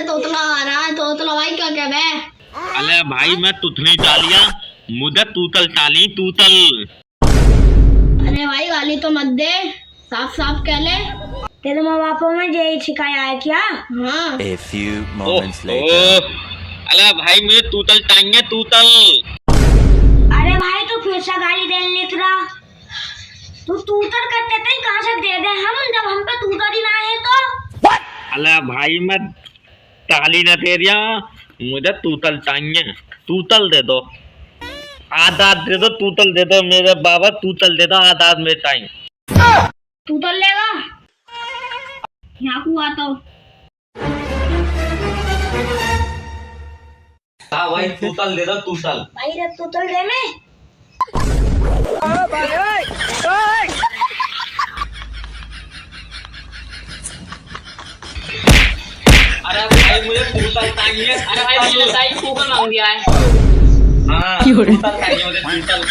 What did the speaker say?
तोतला आ रहा है। तोतला भाई क्या कह रहे? अरे भाई मैं तुथनी टालिया, मुझे तूतल टाली तूतल। अरे भाई गाली तो मत दे, साफ साफ कह ले। तेरे माँ बापों में यही सिखाया है क्या? हाँ। A few moments later. अरे भाई मुझे तूतल चाहिए तूतल। अरे भाई तू फिर से गाली देने लिख रहा। तू तूतर करते थे, कहाँ से दे दे हम, जब हम पे तूतर ही ना है तो। अरे भाई मैं टाली न दे दिया, मुझे तूतल चाहिए, तूतल दे दो, आधा दे दो, तूतल दे दो मेरे बाबा, तूतल दे दो, आधा में चाहिए। तूतर लेगा? यहाँ को आता हूँ। हाँ भाई तूतल दे दो तूतल। भाई रे तूतर दे में। अरे भाई मुझे तूतल चाहिए। अरे भाई मैंने बताई कूपन मांग दिया है। हाँ तूतल चाहिए मुझे तूतल।